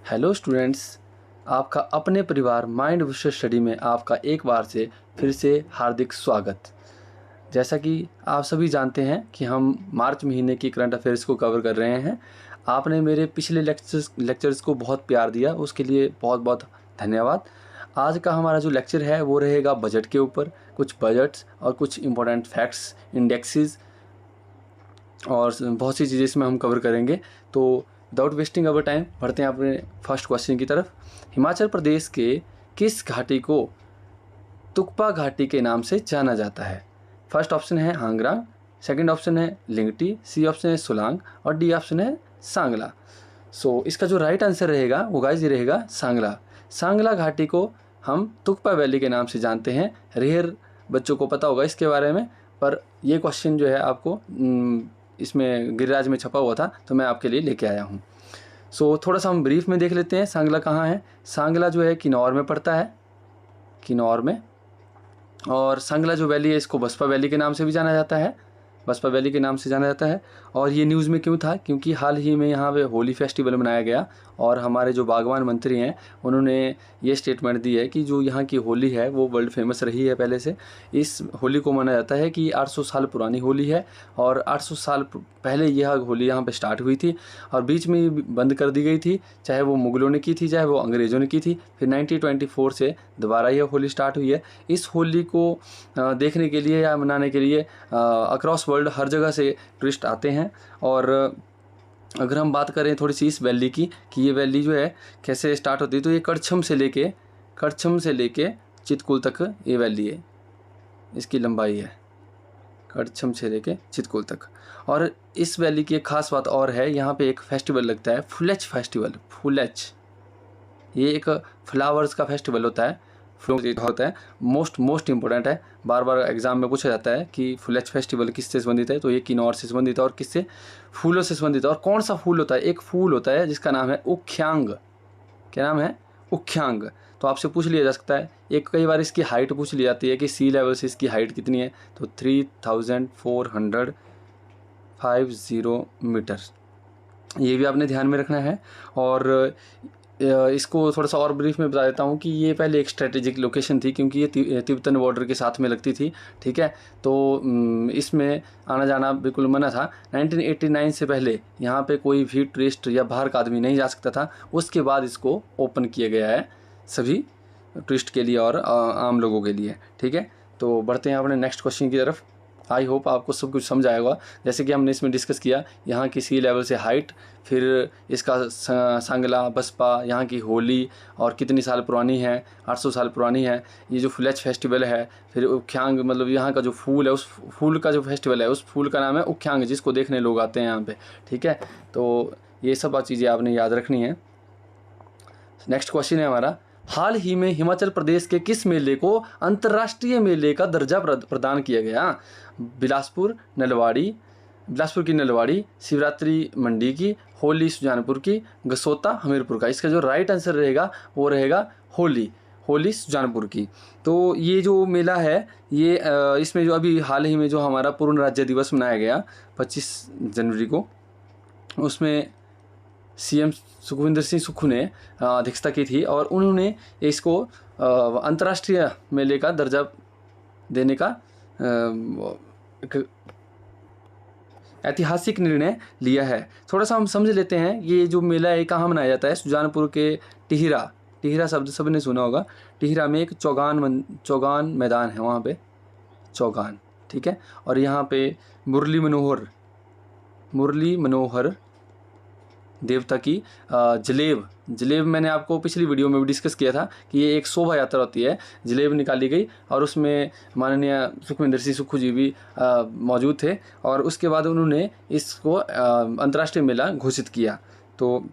Hello students, आपका अपने परिवार माइंड विश्व स्टडी में आपका एक बार से फिर से हार्दिक स्वागत। जैसा कि आप सभी जानते हैं कि हम मार्च महीने की करंट अफेयर्स को कवर कर रहे हैं। आपने मेरे पिछले लेक्चर्स को बहुत प्यार दिया, उसके लिए बहुत बहुत धन्यवाद। आज का हमारा जो लेक्चर है वो रहेगा बजट के ऊपर, कुछ बजट्स और कुछ इम्पोर्टेंट फैक्ट्स, इंडेक्सेस और बहुत सी चीज़ें इसमें हम कवर करेंगे। तो विदाउट वेस्टिंग अवर टाइम बढ़ते हैं अपने फर्स्ट क्वेश्चन की तरफ। हिमाचल प्रदेश के किस घाटी को तुकपा घाटी के नाम से जाना जाता है? फर्स्ट ऑप्शन है हांगरांग, सेकंड ऑप्शन है लिंगटी, सी ऑप्शन है सोलांग और डी ऑप्शन है सांगला। इसका जो राइट आंसर रहेगा वो गाइस ये रहेगा सांगला। सांगला घाटी को हम तुकपा वैली के नाम से जानते हैं। रेयर बच्चों को पता होगा इसके बारे में, पर ये क्वेश्चन जो है आपको इसमें गिरिराज में छपा हुआ था तो मैं आपके लिए लेके आया हूँ। थोड़ा सा हम ब्रीफ में देख लेते हैं सांगला कहाँ है। सांगला जो है किन्नौर में पड़ता है, किन्नौर में। और सांगला जो वैली है इसको बसपा वैली के नाम से भी जाना जाता है, बसपा वैली के नाम से जाना जाता है। और ये न्यूज़ में क्यों था? क्योंकि हाल ही में यहाँ पे होली फेस्टिवल मनाया गया और हमारे जो बागवान मंत्री हैं उन्होंने ये स्टेटमेंट दी है कि जो यहाँ की होली है वो वर्ल्ड फेमस रही है पहले से। इस होली को माना जाता है कि 800 साल पुरानी होली है और 800 साल पहले यह होली यहाँ पे स्टार्ट हुई थी और बीच में बंद कर दी गई थी, चाहे वो मुगलों ने की थी चाहे वो अंग्रेज़ों ने की थी। फिर 1924 से दोबारा यह होली स्टार्ट हुई है। इस होली को देखने के लिए या मनाने के लिए अक्रॉस वर्ल्ड हर जगह से टूरिस्ट आते हैं। और अगर हम बात करें थोड़ी सी इस वैली की कि ये वैली जो है कैसे स्टार्ट होती है, तो ये करछम से लेके चितकुल तक ये वैली है, इसकी लंबाई है करछम से लेके चितकुल तक। और इस वैली की एक खास बात और है, यहाँ पे एक फेस्टिवल लगता है फुलेच फेस्टिवल। फुलेच ये एक फ्लावर्स का फेस्टिवल होता है, होता है। मोस्ट इंपॉर्टेंट है, बार बार एग्जाम में पूछा जाता है कि फुलेच फेस्टिवल किससे संबंधित है, तो ये किन्नौर से संबंधित है। और किससे? फूलों से संबंधित है। और कौन सा फूल होता है? एक फूल होता है जिसका नाम है उख्यांग। क्या नाम है? उख्यांग। तो आपसे पूछ लिया जा सकता है, एक कई बार इसकी हाइट पूछ ली जाती है कि सी लेवल से इसकी हाइट कितनी है, तो 3450 मीटर। ये भी आपने ध्यान में रखना है। और इसको थोड़ा सा और ब्रीफ में बता देता हूँ कि ये पहले एक स्ट्रेटेजिक लोकेशन थी क्योंकि ये तिब्बतन बॉर्डर के साथ में लगती थी, ठीक है। तो इसमें आना जाना बिल्कुल मना था। 1989 से पहले यहाँ पे कोई भी टूरिस्ट या बाहर का आदमी नहीं जा सकता था। उसके बाद इसको ओपन किया गया है सभी टूरिस्ट के लिए और आम लोगों के लिए, ठीक है। तो बढ़ते हैं अपने नेक्स्ट क्वेश्चन की तरफ। आई होप आपको सब कुछ समझ आएगा। जैसे कि हमने इसमें डिस्कस किया यहाँ की सी लेवल से हाइट, फिर इसका सांगला, बसपा, यहाँ की होली और कितनी साल पुरानी है, 800 साल पुरानी है। ये जो फुलेच फेस्टिवल है, फिर उख्यांग मतलब यहाँ का जो फूल है, उस फूल का जो फेस्टिवल है उस फूल का नाम है उख्यांग, जिसको देखने लोग आते हैं यहाँ पे, ठीक है। तो ये सब चीज़ें आपने याद रखनी है। नेक्स्ट क्वेश्चन है हमारा, हाल ही में हिमाचल प्रदेश के किस मेले को अंतर्राष्ट्रीय मेले का दर्जा प्रदान किया गया? बिलासपुर की नलवाड़ी, शिवरात्रि मंडी की, होली सुजानपुर की, गसोता हमीरपुर का। इसका जो राइट आंसर रहेगा वो रहेगा होली सुजानपुर की। तो ये जो मेला है ये इसमें जो अभी हाल ही में जो हमारा पूर्ण राज्य दिवस मनाया गया 25 जनवरी को, उसमें सीएम सुखविंदर सिंह सुक्खू ने अध्यक्षता की थी और उन्होंने इसको अंतर्राष्ट्रीय मेले का दर्जा देने का एक ऐतिहासिक निर्णय लिया है। थोड़ा सा हम समझ लेते हैं ये जो मेला है कहाँ मनाया जाता है। सुजानपुर के टिहरा शब्द सबने सुना होगा। टिहरा में एक चौगान मैदान है, वहाँ पे चौगान, ठीक है। और यहाँ पे मुरली मनोहर देवता की जलेब मैंने आपको पिछली वीडियो में भी डिस्कस किया था कि ये एक शोभा यात्रा होती है, जलेब निकाली गई और उसमें माननीय सुखविंदर सिंह सुक्खू जी भी मौजूद थे और उसके बाद उन्होंने इसको अंतर्राष्ट्रीय मेला घोषित किया। तो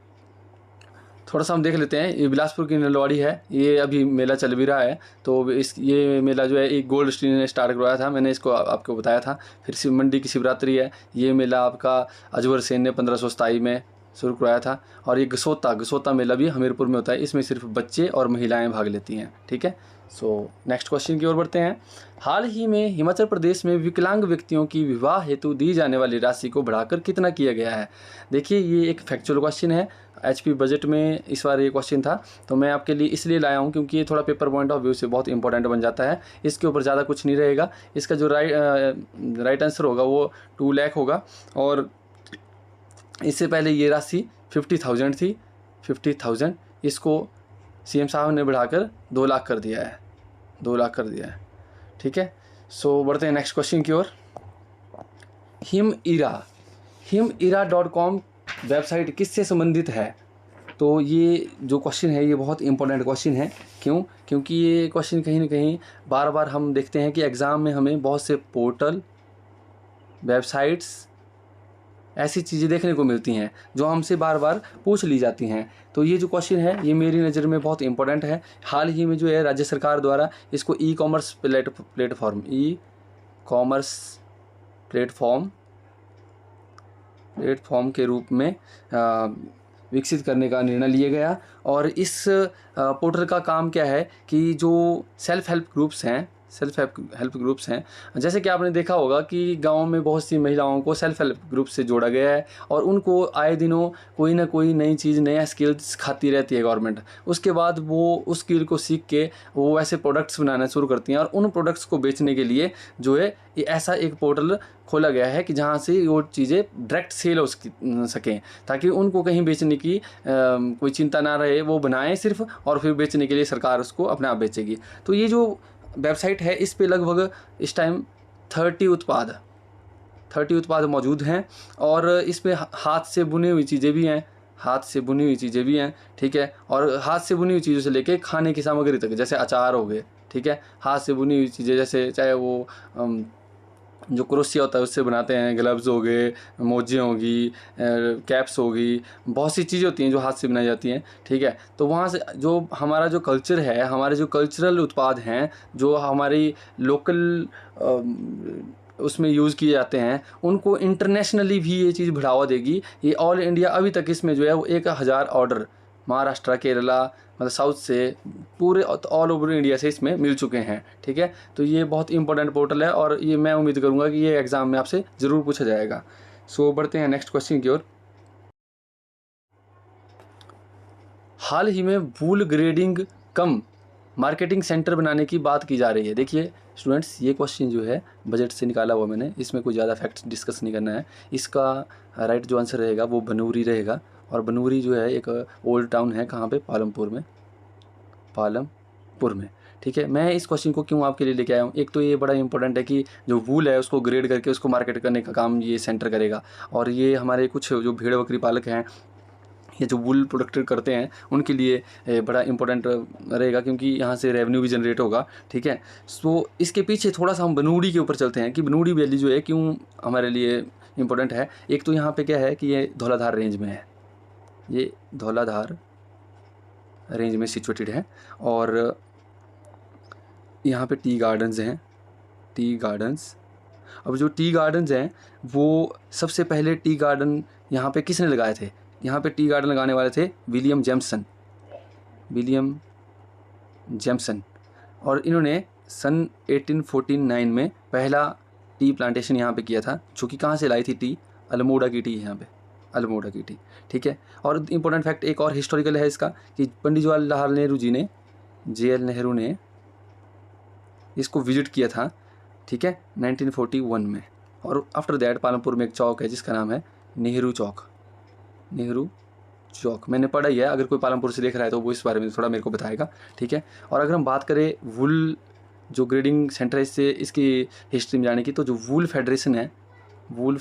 थोड़ा सा हम देख लेते हैं। ये बिलासपुर की नलवाड़ी है, ये अभी मेला चल भी रहा है। तो ये मेला जो है एक गोल्ड स्टील ने स्टार्ट करवाया था, मैंने इसको आपको बताया था। फिर शिव मंडी की शिवरात्रि है, ये मेला आपका अजवर सेन ने 1527 में शुरू करवाया था। और ये गसोता मेला भी हमीरपुर में होता है, इसमें सिर्फ बच्चे और महिलाएं भाग लेती हैं। ठीक है, सो नेक्स्ट क्वेश्चन की ओर बढ़ते हैं। हाल ही में हिमाचल प्रदेश में विकलांग व्यक्तियों की विवाह हेतु दी जाने वाली राशि को बढ़ाकर कितना किया गया है? देखिए, ये एक फैक्चुअल क्वेश्चन है। HP बजट में इस बार ये क्वेश्चन था, तो मैं आपके लिए इसलिए लाया हूँ क्योंकि ये थोड़ा पेपर पॉइंट ऑफ व्यू से बहुत इंपॉर्टेंट बन जाता है। इसके ऊपर ज़्यादा कुछ नहीं रहेगा। इसका जो राइट आंसर होगा वो 2 लाख होगा। और इससे पहले ये राशि 50,000 थी, 50,000, इसको CM साहब ने बढ़ाकर 2 लाख कर दिया है, 2 लाख कर दिया है। ठीक है, सो बढ़ते हैं नेक्स्ट क्वेश्चन की ओर। himeera.com वेबसाइट किससे संबंधित है? तो ये जो क्वेश्चन है ये बहुत इंपॉर्टेंट क्वेश्चन है। क्यों? क्योंकि ये क्वेश्चन कहीं ना कहीं बार बार हम देखते हैं कि एग्ज़ाम में हमें बहुत से पोर्टल, वेबसाइट्स, ऐसी चीज़ें देखने को मिलती हैं जो हमसे बार बार पूछ ली जाती हैं। तो ये जो क्वेश्चन है ये मेरी नज़र में बहुत इंपॉर्टेंट है। हाल ही में जो है राज्य सरकार द्वारा इसको ई-कॉमर्स प्लेटफॉर्म के रूप में विकसित करने का निर्णय लिया गया। और इस पोर्टल का काम क्या है कि जो सेल्फ हेल्प ग्रुप्स हैं, जैसे कि आपने देखा होगा कि गाँव में बहुत सी महिलाओं को सेल्फ हेल्प ग्रुप से जोड़ा गया है और उनको आए दिनों कोई ना कोई नई चीज़, नया स्किल सिखाती रहती है गवर्नमेंट। उसके बाद वो उस स्किल को सीख के वो ऐसे प्रोडक्ट्स बनाना शुरू करती हैं और उन प्रोडक्ट्स को बेचने के लिए जो है ये ऐसा एक पोर्टल खोला गया है कि जहाँ से वो चीज़ें डायरेक्ट सेल हो सकें, ताकि उनको कहीं बेचने की कोई चिंता ना रहे। वो बनाएं सिर्फ और फिर बेचने के लिए सरकार उसको अपने आप बेचेगी। तो ये जो वेबसाइट है इस पे लगभग इस टाइम 30 उत्पाद मौजूद हैं और इसमें हाथ से बुनी हुई चीज़ें भी हैं। ठीक है, और हाथ से बुनी हुई चीज़ों से लेके खाने की सामग्री तक, जैसे अचार हो गए। ठीक है, हाथ से बुनी हुई चीज़ें, जैसे चाहे वो जो क्रोशिया होता है उससे बनाते हैं, ग्लव्स हो गए, मोजे होगी, कैप्स होगी, बहुत सी चीज़ें होती हैं जो हाथ से बनाई जाती हैं। ठीक है, तो वहाँ से जो हमारा जो कल्चर है, हमारे जो कल्चरल उत्पाद हैं, जो हमारी लोकल उसमें यूज़ किए जाते हैं, उनको इंटरनेशनली भी ये चीज़ बढ़ावा देगी। ये ऑल इंडिया अभी तक इसमें जो है वो 1000 ऑर्डर महाराष्ट्र, केरला, मतलब साउथ से पूरे ऑल ओवर इंडिया से इसमें मिल चुके हैं। ठीक है, तो ये बहुत इंपॉर्टेंट पोर्टल है और ये मैं उम्मीद करूँगा कि ये एग्ज़ाम में आपसे ज़रूर पूछा जाएगा। सो बढ़ते हैं नेक्स्ट क्वेश्चन की ओर। हाल ही में वूल ग्रेडिंग कम मार्केटिंग सेंटर बनाने की बात की जा रही है। देखिए स्टूडेंट्स, ये क्वेश्चन जो है बजट से निकाला हुआ मैंने, इसमें कोई ज़्यादा फैक्ट्स डिस्कस नहीं करना है। इसका राइट जो आंसर रहेगा वो बनूरी रहेगा। और बनूरी जो है एक ओल्ड टाउन है, कहाँ पे? पालमपुर में। ठीक है, मैं इस क्वेश्चन को क्यों आपके लिए लेके आया हूँ, एक तो ये बड़ा इंपॉर्टेंट है कि जो वूल है उसको ग्रेड करके उसको मार्केट करने का काम ये सेंटर करेगा। और ये हमारे कुछ जो भेड़ बकरी पालक हैं, ये जो वूल प्रोडक्ट करते हैं, उनके लिए बड़ा इंपॉर्टेंट रहेगा क्योंकि यहाँ से रेवेन्यू भी जनरेट होगा। ठीक है, सो इसके पीछे थोड़ा सा हम बनूड़ी के ऊपर चलते हैं कि बनूड़ी वैली जो है क्यों हमारे लिए इंपॉर्टेंट है। एक तो यहाँ पे क्या है कि ये धौलाधार रेंज में है, ये धौलाधार रेंज में सिचुएटेड है। और यहाँ पे टी गार्डन्स हैं, अब जो टी गार्डन्स हैं वो सबसे पहले टी गार्डन यहाँ पे किसने लगाए थे? यहाँ पे टी गार्डन लगाने वाले थे विलियम जेम्सन। और इन्होंने सन 1849 में पहला टी प्लांटेशन यहाँ पे किया था, जो कि कहाँ से लाई थी टी? अल्मोड़ा की टी, यहाँ पे अल्मोड़ा की टी। ठीक है, और इम्पोर्टेंट फैक्ट एक और हिस्टोरिकल है इसका कि पंडित जवाहरलाल नेहरू जी ने, JL नेहरू ने इसको विजिट किया था। ठीक है, 1941 में। और आफ्टर दैट पालमपुर में एक चौक है जिसका नाम है नेहरू चौक। मैंने पढ़ा ही है, अगर कोई पालमपुर से देख रहा है तो वो इस बारे में थोड़ा मेरे को बताएगा। ठीक है, और अगर हम बात करें वूल जो ग्रेडिंग सेंटर है, इससे इसकी हिस्ट्री में जाने की, तो जो वूल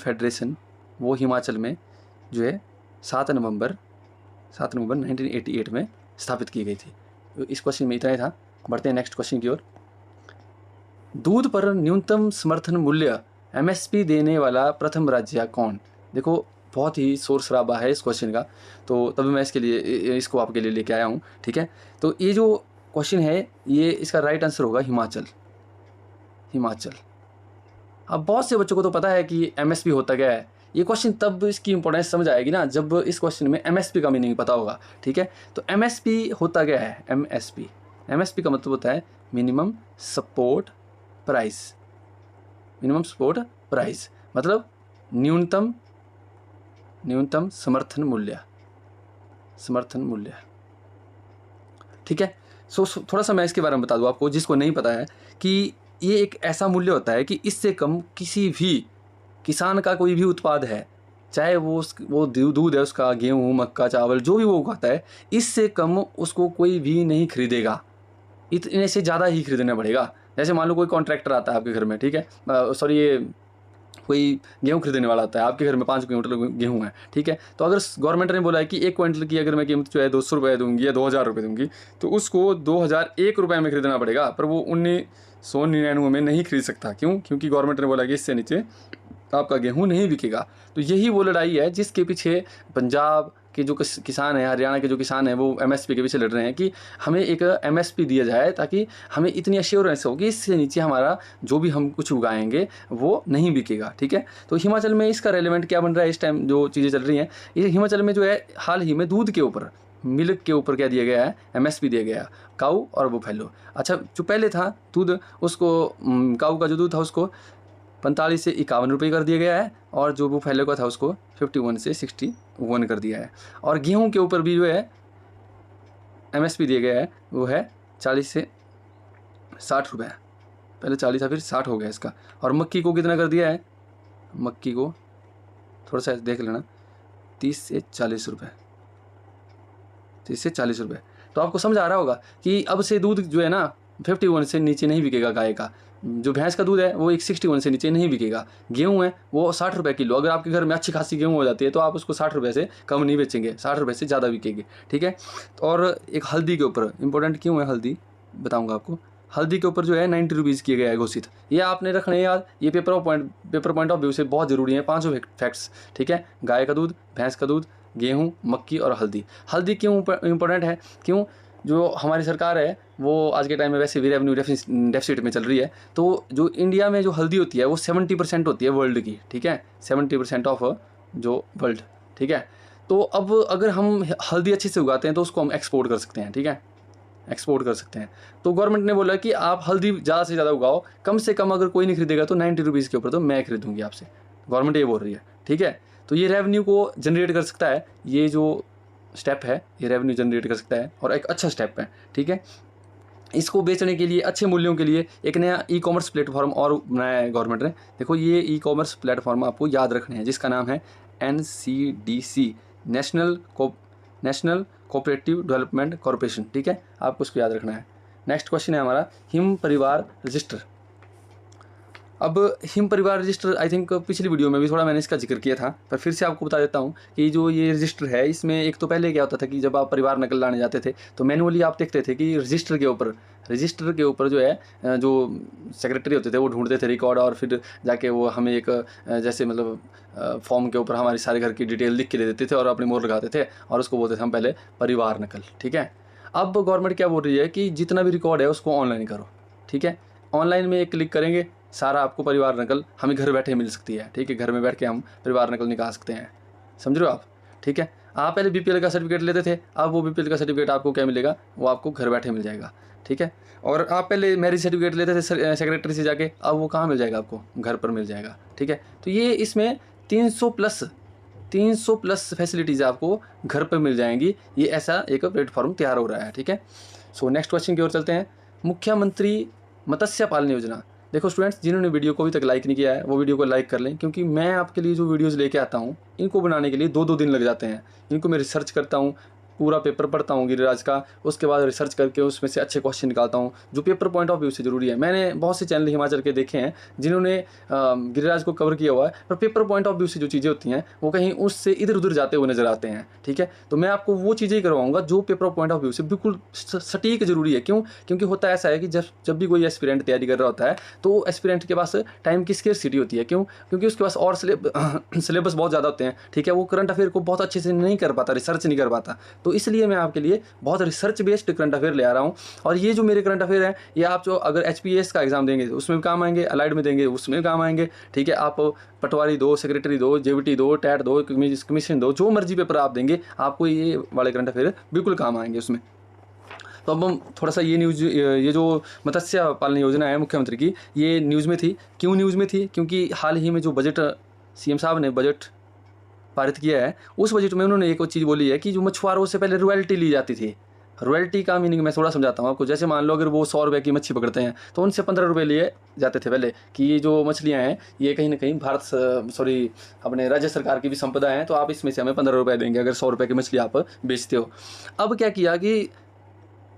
फेडरेशन वो हिमाचल में जो है 7 नवंबर 1988 में स्थापित की गई थी। तो इस क्वेश्चन में इतना ही था। बढ़ते हैं नेक्स्ट क्वेश्चन की ओर। दूध पर न्यूनतम समर्थन मूल्य MSP देने वाला प्रथम राज्य कौन? देखो बहुत ही शोर शराबा है इस क्वेश्चन का, तो तभी मैं इसको आपके लिए लेके आया हूँ। ठीक है, तो ये जो क्वेश्चन है ये इसका राइट आंसर होगा हिमाचल। अब बहुत से बच्चों को तो पता है कि MSP होता क्या है, ये क्वेश्चन तब इसकी इंपॉर्टेंस समझ आएगी ना जब इस क्वेश्चन में एमएसपी का मीनिंग पता होगा, ठीक है। तो एमएसपी होता क्या है? एमएसपी का मतलब होता है minimum support price. Minimum support price मतलब न्यूनतम समर्थन मूल्य, ठीक है। सो थोड़ा सा मैं इसके बारे में बता दूं आपको जिसको नहीं पता है कि ये एक ऐसा मूल्य होता है कि इससे कम किसी भी किसान का कोई भी उत्पाद है, चाहे वो दूध है उसका, गेहूँ, मक्का, चावल, जो भी वो उगाता है, इससे कम उसको कोई भी नहीं खरीदेगा। इतने से ज़्यादा ही खरीदना पड़ेगा। जैसे मान लो कोई कॉन्ट्रैक्टर आता है आपके घर में, ठीक है, सॉरी ये कोई गेहूँ खरीदने वाला आता है आपके घर में, 5 क्विंटल गेहूँ है, ठीक है। तो अगर गवर्नमेंट ने बोला है कि 1 क्विंटल की अगर मैं कीमत जो है 200 रुपये दूंगी या 2000 रुपये दूंगी, तो उसको 2001 रुपये में खरीदना पड़ेगा, पर वो 1999 में नहीं खरीद सकता। क्यों? क्योंकि गवर्नमेंट ने बोला कि इससे नीचे आपका गेहूँ नहीं बिकेगा। तो यही वो लड़ाई है जिसके पीछे पंजाब के जो किसान हैं, हरियाणा के जो किसान हैं, वो एमएसपी के पीछे लड़ रहे हैं कि हमें एक एमएसपी दिया जाए ताकि हमें इतनी अश्योरेंस हो कि इससे नीचे हमारा जो भी हम कुछ उगाएंगे वो नहीं बिकेगा, ठीक है। तो हिमाचल में इसका रेलेवेंट क्या बन रहा है इस टाइम जो चीज़ें चल रही हैं, ये हिमाचल में जो है हाल ही में दूध के ऊपर, मिल्क के ऊपर क्या दिया गया है? एमएसपी दिया गया, काऊ और बुफेलो। अच्छा, जो पहले था दूध, उसको काऊ का जो दूध था उसको 45 से 51 रुपये कर दिया गया है, और जो बुफेलो का था उसको 51 से 61 कर दिया है। और गेहूं के ऊपर भी जो है एमएसपी दिया गया है वो है 40 से 60 रुपये। पहले 40 था फिर 60 हो गया इसका। और मक्की को कितना कर दिया है? मक्की को थोड़ा सा देख लेना, 30 से 40 रुपये, 30 से 40 रुपये। तो आपको समझ आ रहा होगा कि अब से दूध जो है ना 51 से नीचे नहीं बिकेगा। गाय का जो भैंस का दूध है वो 61 से नीचे नहीं बिकेगा। गेहूँ है वो 60 रुपये किलो। अगर आपके घर में अच्छी खासी गेहूँ हो जाती है तो आप उसको 60 रुपये से कम नहीं बेचेंगे, 60 रुपये से ज़्यादा बिकेगी, ठीक है। और एक हल्दी के ऊपर, इंपॉर्टेंट क्यों है हल्दी बताऊँगा आपको। हल्दी के ऊपर जो है 90 रुपीज़ किया गया है घोषित। ये आपने रखने याद, ये पेपर पॉइंट ऑफ व्यू से बहुत ज़रूरी है, 5 फैक्ट्स, ठीक है। गाय का दूध, भैंस का दूध, गेहूँ, मक्की और हल्दी। हल्दी क्यों इंपॉर्टेंट है? क्यों? जो हमारी सरकार है वो आज के टाइम में वैसे भी रेवेन्यू डेफिसिट में चल रही है। तो जो इंडिया में जो हल्दी होती है वो 70% होती है वर्ल्ड की, ठीक है, 70% ऑफ जो वर्ल्ड, ठीक है। तो अब अगर हम हल्दी अच्छे से उगाते हैं तो उसको हम एक्सपोर्ट कर सकते हैं, ठीक है, एक्सपोर्ट कर सकते हैं। तो गवर्नमेंट ने बोला कि आप हल्दी ज़्यादा से ज़्यादा उगाओ, कम से कम अगर कोई नहीं खरीदेगा तो 90 रुपीज़ के ऊपर तो मैं खरीदूंगी आपसे, गवर्नमेंट ये बोल रही है, ठीक है। तो ये रेवेन्यू को जनरेट कर सकता है, ये जो स्टेप है ये रेवेन्यू जनरेट कर सकता है और एक अच्छा स्टेप है, ठीक है। इसको बेचने के लिए, अच्छे मूल्यों के लिए एक नया ई कॉमर्स प्लेटफॉर्म और बनाया है गवर्नमेंट ने। देखो ये ई कॉमर्स प्लेटफॉर्म आपको याद रखने हैं, जिसका नाम है NCDC, national cooperative development corporation, ठीक है, आपको उसको याद रखना है। नेक्स्ट क्वेश्चन है हमारा हिम परिवार रजिस्टर। अब हिम परिवार रजिस्टर आई थिंक पिछली वीडियो में भी थोड़ा मैंने इसका जिक्र किया था, पर फिर से आपको बता देता हूँ कि जो ये रजिस्टर है इसमें एक तो पहले क्या होता था कि जब आप परिवार नकल लाने जाते थे तो मैनुअली आप देखते थे कि रजिस्टर के ऊपर जो है जो सेक्रेटरी होते थे वो ढूंढते थे रिकॉर्ड, और फिर जाके वो हमें एक जैसे मतलब फॉर्म के ऊपर हमारी सारे घर की डिटेल लिख के दे देते थे और अपनी मोहर लगाते थे और उसको बोलते थे हम पहले परिवार नकल, ठीक है। अब गवर्नमेंट क्या बोल रही है कि जितना भी रिकॉर्ड है उसको ऑनलाइन करो, ठीक है। ऑनलाइन में एक क्लिक करेंगे सारा आपको परिवार नकल हमें घर बैठे मिल सकती है, ठीक है। घर में बैठ के हम परिवार नकल निकाल सकते हैं, समझ रहे हो आप, ठीक है। आप पहले BPL का सर्टिफिकेट लेते थे, अब वो BPL का सर्टिफिकेट आपको क्या मिलेगा, वो आपको घर बैठे मिल जाएगा, ठीक है। और आप पहले मैरिज सर्टिफिकेट लेते थे सेक्रेटरी से जाके, अब वो कहाँ मिल जाएगा, आपको घर पर मिल जाएगा, ठीक है। तो ये इसमें 300 प्लस फैसिलिटीज़ आपको घर पर मिल जाएंगी। ये ऐसा एक प्लेटफॉर्म तैयार हो रहा है, ठीक है। सो नेक्स्ट क्वेश्चन की ओर चलते हैं। मुख्यमंत्री मत्स्य पालन योजना। देखो स्टूडेंट्स, जिन्होंने वीडियो को अभी तक लाइक नहीं किया है वो वीडियो को लाइक कर लें, क्योंकि मैं आपके लिए जो वीडियोस लेके आता हूँ इनको बनाने के लिए 2-2 दिन लग जाते हैं। इनको मैं रिसर्च करता हूँ, पूरा पेपर पढ़ता हूँ गिरिराज का, उसके बाद रिसर्च करके उसमें से अच्छे क्वेश्चन निकालता हूँ जो पेपर पॉइंट ऑफ व्यू से ज़रूरी है। मैंने बहुत से चैनल हिमाचल के देखे हैं जिन्होंने गिरिराज को कवर किया हुआ है, पर पेपर पॉइंट ऑफ व्यू से जो चीज़ें होती हैं वो कहीं उससे इधर उधर जाते हुए नजर आते हैं, ठीक है। तो मैं आपको वो चीज़ें ही करवाऊंगा जो पेपर पॉइंट ऑफ व्यू से बिल्कुल सटीक जरूरी है। क्यों? क्योंकि होता ऐसा है कि जब भी कोई एस्पिरेंट तैयारी कर रहा होता है तो एस्पिरेंट के पास टाइम की स्केर्सिटी होती है। क्यों? क्योंकि उसके पास और सिलेबस बहुत ज़्यादा होते हैं, ठीक है। वो करंट अफेयर को बहुत अच्छे से नहीं कर पाता, रिसर्च नहीं कर पाता। तो तो इसलिए मैं आपके लिए बहुत रिसर्च बेस्ड करंट अफेयर ले आ रहा हूँ। और ये जो मेरे करंट अफेयर हैं ये आप जो अगर HPS का एग्जाम देंगे उसमें भी काम आएंगे, अलाइड में देंगे उसमें भी काम आएंगे, ठीक है। आप पटवारी दो, सेक्रेटरी दो, JVT दो, टैट दो, कमीशन दो, जो मर्जी पेपर आप देंगे आपको ये वाले करंट अफेयर बिल्कुल काम आएंगे उसमें। तो अब हम थोड़ा सा ये जो मत्स्य पालन योजना है मुख्यमंत्री की, ये न्यूज़ में थी। क्यों न्यूज़ में थी? क्योंकि हाल ही में जो बजट CM साहब ने बजट पारित किया है, उस बजट में उन्होंने एक चीज़ बोली है कि जो मछुआरों से पहले रॉयल्टी ली जाती थी। रॉयल्टी का मीनिंग मैं थोड़ा समझाता हूँ आपको। जैसे मान लो अगर वो 100 रुपये की मच्छी पकड़ते हैं तो उनसे 15 रुपये लिए जाते थे पहले, कि ये जो मछलियाँ हैं ये कहीं ना कहीं अपने राज्य सरकार की भी संपदा है, तो आप इसमें से हमें 15 रुपये देंगे अगर 100 रुपये की मछली आप बेचते हो। अब क्या किया कि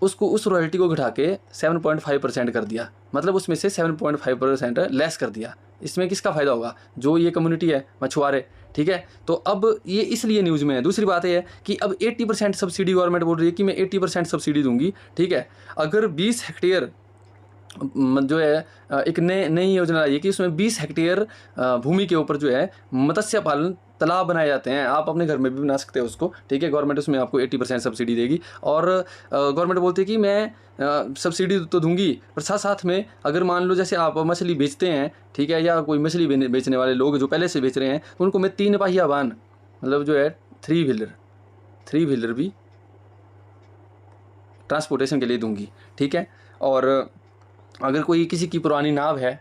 उस रॉयल्टी को घटा के 7.5% कर दिया, मतलब उसमें से 7.5% लेस कर दिया। इसमें किसका फ़ायदा होगा? जो ये कम्युनिटी है मछुआरे, ठीक है। तो अब ये इसलिए न्यूज़ में है। दूसरी बात ये है कि अब 80% सब्सिडी गवर्नमेंट बोल रही है कि मैं 80% सब्सिडी दूंगी, ठीक है। अगर 20 हेक्टेयर जो है एक नई योजना आई है कि उसमें 20 हेक्टेयर भूमि के ऊपर जो है मत्स्य पालन तालाब बनाए जाते हैं। आप अपने घर में भी बना सकते हो उसको, ठीक है। गवर्नमेंट उसमें आपको 80% सब्सिडी देगी। और गवर्नमेंट बोलती है कि मैं सब्सिडी तो दूंगी, पर साथ साथ में अगर मान लो जैसे आप मछली बेचते हैं, ठीक है, या कोई मछली बेचने वाले लोग जो पहले से बेच रहे हैं, तो उनको मैं 3 पहिया वाहन, मतलब जो है 3 व्हीलर भी ट्रांसपोर्टेशन के लिए दूंगी, ठीक है। और अगर कोई किसी की पुरानी नाव है,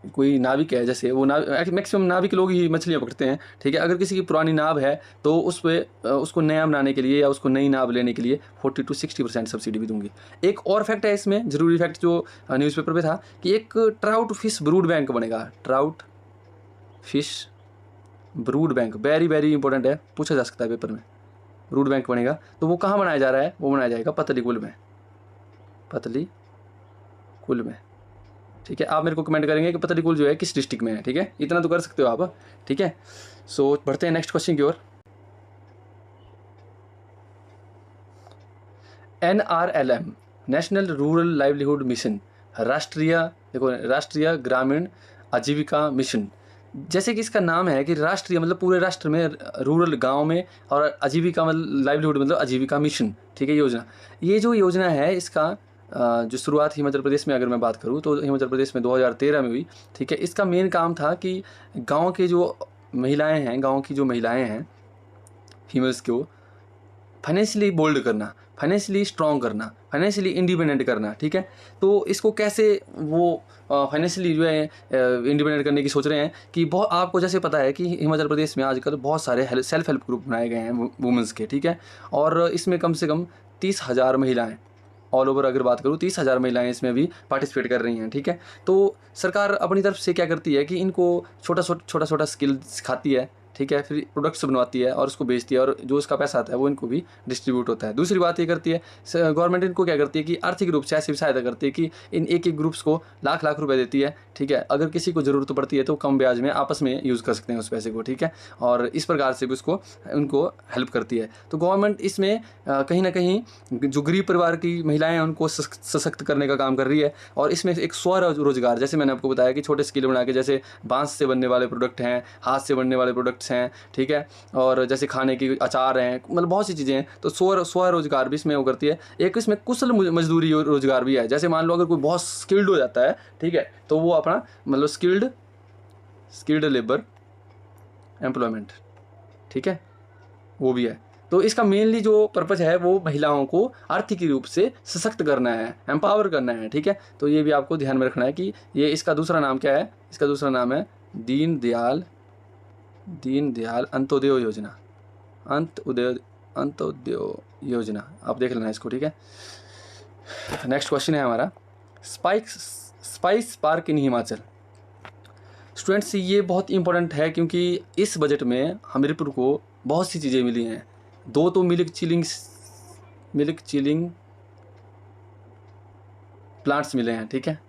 कोई नाविक है, जैसे वो मैक्सिमम नाविक लोग ही मछलियाँ पकड़ते हैं, ठीक है। अगर किसी की पुरानी नाव है तो उस पर उसको नया बनाने के लिए या उसको नई नाव लेने के लिए 40 to 60% सब्सिडी भी दूंगी। एक और फैक्ट है इसमें, ज़रूरी फैक्ट जो न्यूज़पेपर पे था, कि एक ट्राउट फिश ब्रूड बैंक बनेगा। Trout fish brood bank very very important है, पूछा जा सकता है पेपर में। ब्रूड बैंक बनेगा, तो वो कहाँ बनाया जा रहा है? वो बनाया जाएगा पतलीकुल में, पतलीकुल में, ठीक है। आप मेरे को कमेंट करेंगे कि पतलीकुल जो है किस डिस्ट्रिक्ट में है, ठीक है। इतना तो कर सकते हो आप, ठीक है। सो बढ़ते हैं नेक्स्ट क्वेश्चन की ओर। NRLM national rural livelihood mission, राष्ट्रीय ग्रामीण आजीविका मिशन। जैसे कि इसका नाम है कि राष्ट्रीय मतलब पूरे राष्ट्र में, रूरल गांव में, और आजीविका मतलब लाइवलीहुड मतलब आजीविका मिशन, ठीक है, योजना। ये जो योजना है इसका जो शुरुआत हिमाचल प्रदेश में अगर मैं बात करूँ तो हिमाचल प्रदेश में 2013 में हुई, ठीक है। इसका मेन काम था कि गांव के जो महिलाएं हैं, गांव की जो महिलाएं हैं, फीमेल्स को फाइनेंशियली बोल्ड करना, फाइनेंशियली स्ट्रॉन्ग करना, फाइनेंशियली इंडिपेंडेंट करना, ठीक है। तो इसको कैसे वो फाइनेंशियली जो है इंडिपेंडेंट करने की सोच रहे हैं कि बहुत, आपको जैसे पता है कि हिमाचल प्रदेश में आजकल बहुत सारे सेल्फ हेल्प ग्रुप बनाए गए हैं वुमेंस के, ठीक है। और इसमें कम से कम 30,000 महिलाएँ, ऑल ओवर अगर बात करूँ 30,000 महिलाएं इसमें भी पार्टिसिपेट कर रही हैं, ठीक है। तो सरकार अपनी तरफ से क्या करती है कि इनको छोटा स्किल सिखाती है, ठीक है, फिर प्रोडक्ट्स बनवाती है और उसको बेचती है, और जो उसका पैसा आता है वो इनको भी डिस्ट्रीब्यूट होता है। दूसरी बात ये करती है गवर्नमेंट, इनको क्या करती है कि आर्थिक रूप से ऐसी सहायता करती है कि इन एक ग्रुप्स को लाख रुपए देती है, ठीक है। अगर किसी को ज़रूरत पड़ती है तो कम ब्याज में आपस में यूज़ कर सकते हैं उस पैसे को, ठीक है। और इस प्रकार से भी उनको हेल्प करती है। तो गवर्नमेंट इसमें कहीं ना कहीं जो गरीब परिवार की महिलाएं हैं उनको सशक्त करने का काम कर रही है। और इसमें एक स्वरोजगार, जैसे मैंने आपको बताया कि छोटे स्किल बना के, जैसे बांस से बनने वाले प्रोडक्ट हैं, हाथ से बनने वाले प्रोडक्ट्स हैं, ठीक है, और जैसे खाने की अचार हैं, मतलब बहुत सी चीज़ें हैं। तो स्वरोजगार भी इसमें वो करती है। एक इसमें कुशल मजदूरी रोजगार भी है। जैसे मान लो अगर कोई बहुत स्किल्ड हो जाता है, ठीक है, तो वो अपना मतलब स्किल्ड लेबर एम्प्लॉयमेंट, ठीक है, वो भी है। तो इसका मेनली जो पर्पज़ है वो महिलाओं को आर्थिक रूप से सशक्त करना है, एम्पावर करना है, ठीक है। तो ये भी आपको ध्यान में रखना है कि ये इसका दूसरा नाम क्या है? इसका दूसरा नाम है दीनदयाल अंत्योदय योजना, अंत्योदय योजना। आप देख लेना इसको, ठीक है। नेक्स्ट क्वेश्चन है हमारा, स्पाइस पार्क इन हिमाचल। स्टूडेंट्स ये बहुत इंपॉर्टेंट है क्योंकि इस बजट में हमीरपुर को बहुत सी चीज़ें मिली हैं। 2 तो मिल्क चिलिंग प्लांट्स मिले हैं, ठीक है।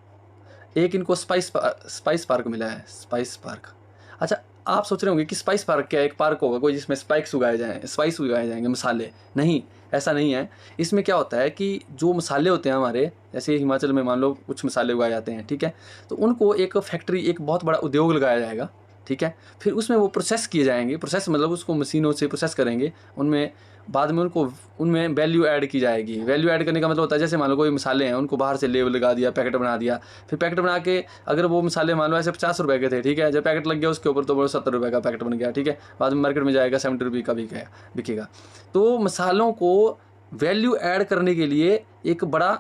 एक इनको स्पाइस पार्क मिला है, स्पाइस पार्क। अच्छा, आप सोच रहे होंगे कि स्पाइस पार्क क्या है? एक पार्क होगा कोई जिसमें स्पाइस उगाए जाएंगे, मसाले। नहीं, ऐसा नहीं है। इसमें क्या होता है कि जो मसाले होते हैं हमारे, जैसे हिमाचल में मान लो कुछ मसाले उगाए जाते हैं, ठीक है, तो उनको एक फैक्ट्री, एक बहुत बड़ा उद्योग लगाया जाएगा, ठीक है। फिर उसमें वो प्रोसेस किए जाएंगे, प्रोसेस मतलब उसको मशीनों से प्रोसेस करेंगे, उनमें बाद में उनको उनमें वैल्यू ऐड की जाएगी। वैल्यू ऐड करने का मतलब होता है जैसे मान लो कोई मसाले हैं, उनको बाहर से लेबल लगा दिया, पैकेट बना दिया, फिर पैकेट बना के अगर वो मसाले मान लो ऐसे 50 रुपये के थे, ठीक है, जब पैकेट लग गया उसके ऊपर तो वो 70 रुपये का पैकेट बन गया, ठीक है, बाद में मार्केट में जाएगा 70 रुपये का बिकेगा। तो मसालों को वैल्यू ऐड करने के लिए एक बड़ा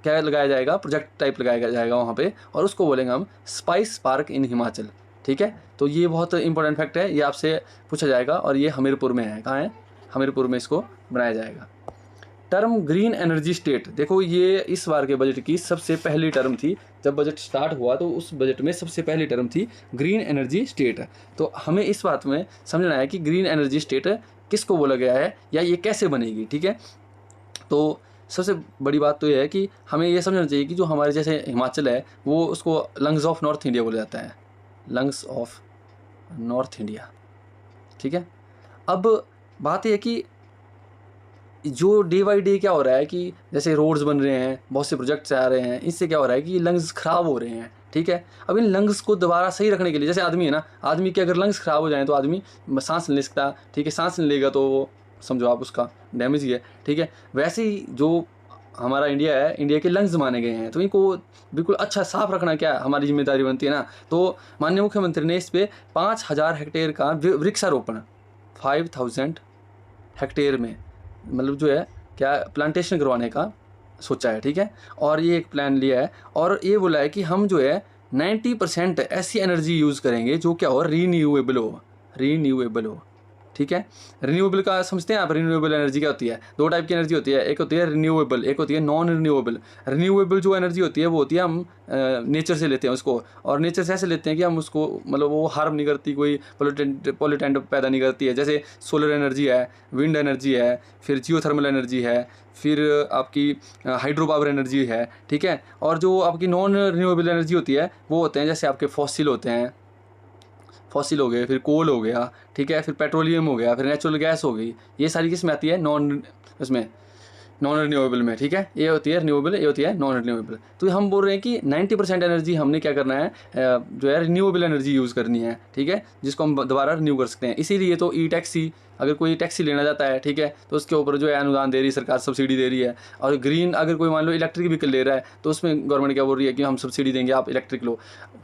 क्या लगाया जाएगा, प्रोजेक्ट टाइप लगाया जाएगा वहाँ पे, और उसको बोलेंगे हम स्पाइस पार्क इन हिमाचल, ठीक है। तो ये बहुत इंपॉर्टेंट फैक्ट है, ये आपसे पूछा जाएगा, और ये हमीरपुर में है। कहाँ है? हमीरपुर में इसको बनाया जाएगा। टर्म ग्रीन एनर्जी स्टेट, देखो ये इस बार के बजट की सबसे पहली टर्म थी। जब बजट स्टार्ट हुआ तो उस बजट में सबसे पहली टर्म थी ग्रीन एनर्जी स्टेट। तो हमें इस बात में समझना है कि ग्रीन एनर्जी स्टेट किसको बोला गया है या ये कैसे बनेगी, ठीक है। तो सबसे बड़ी बात तो ये है कि हमें ये समझना चाहिए कि जो हमारे जैसे हिमाचल है वो उसको लंग्स ऑफ नॉर्थ इंडिया बोला जाता है, लंग्स ऑफ नॉर्थ इंडिया, ठीक है। अब बात यह है कि जो डे बाई डे क्या हो रहा है कि जैसे रोड्स बन रहे हैं, बहुत से प्रोजेक्ट्स आ रहे हैं, इससे क्या हो रहा है कि लंग्स ख़राब हो रहे हैं, ठीक है। अब इन लंग्स को दोबारा सही रखने के लिए, जैसे आदमी है ना, आदमी के अगर लंग्स ख़राब हो जाएँ तो आदमी सांस नहीं ले सकता, ठीक है, सांस नहीं लेगा तो वो समझो आप उसका डैमेज ही है, ठीक है। वैसे ही जो हमारा इंडिया है, इंडिया के लंग्स माने गए हैं, तो इनको बिल्कुल अच्छा साफ रखना क्या हमारी जिम्मेदारी बनती है ना। तो माननीय मुख्यमंत्री ने इस पर 5000 हेक्टेयर का वृक्षारोपण 5000 हेक्टेयर में मतलब जो है क्या प्लांटेशन करवाने का सोचा है, ठीक है। और ये एक प्लान लिया है और ये बोला है कि हम जो है 90% ऐसी एनर्जी यूज़ करेंगे जो क्या हो, रीन्यूएबल हो, ठीक है। रिन्यूएबल का समझते हैं आप, रिन्यूएबल एनर्जी क्या होती है? दो टाइप की एनर्जी होती है, एक होती है रिन्यूएबल, एक होती है नॉन रिन्यूएबल। रिन्यूएबल जो एनर्जी होती है वो होती है हम नेचर से लेते हैं उसको, और नेचर से ऐसे लेते हैं कि हम उसको मतलब वो हार्म नहीं करती, कोई पोल्यूटेंट पैदा नहीं करती है। जैसे सोलर एनर्जी है, विंड एनर्जी है, फिर जियोथर्मल एनर्जी है, फिर आपकी हाइड्रो पावर एनर्जी है, ठीक है। और जो आपकी नॉन रिन्यूएबल एनर्जी होती है वो होते हैं जैसे आपके फॉसिल हो गए, फिर कोल हो गया, ठीक है, फिर पेट्रोलियम हो गया, फिर नेचुरल गैस हो गई। ये सारी किस में आती है? नॉन रिन्यूएबल में, ठीक है। ये होती है रिन्यूएबल, ये होती है नॉन रिन्यूएबल। तो हम बोल रहे हैं कि 90% एनर्जी हमने क्या करना है, जो है रिन्यूएबल एनर्जी यूज़ करनी है, ठीक है, जिसको हम दोबारा रिन्यू कर सकते हैं। इसीलिए तो ई टैक्सी, अगर कोई टैक्सी लेना चाहता है, ठीक है, तो उसके ऊपर जो है अनुदान दे रही है सरकार, सब्सिडी दे रही है। और ग्रीन अगर कोई मान लो इलेक्ट्रिक व्हीकल ले रहा है तो उसमें गवर्नमेंट क्या बोल रही है कि हम सब्सिडी देंगे, आप इलेक्ट्रिक लो।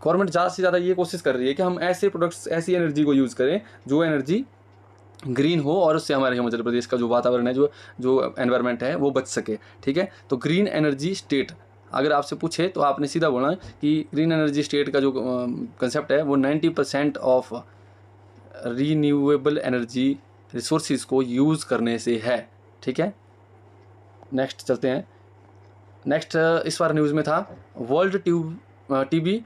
गवर्नमेंट ज़्यादा से ज़्यादा ये कोशिश कर रही है कि हम ऐसे प्रोडक्ट्स, ऐसी एनर्जी को यूज़ करें जो एनर्जी ग्रीन हो और उससे हमारे हिमाचल प्रदेश का जो वातावरण है, जो एनवायरनमेंट है वो बच सके, ठीक है। तो ग्रीन एनर्जी स्टेट अगर आपसे पूछे तो आपने सीधा बोलना कि ग्रीन एनर्जी स्टेट का जो कंसेप्ट है वो 90% ऑफ रीन्यूएबल एनर्जी रिसोर्सिस को यूज़ करने से है, ठीक है। नेक्स्ट चलते हैं। नेक्स्ट इस बार न्यूज़ में था वर्ल्ड टीबी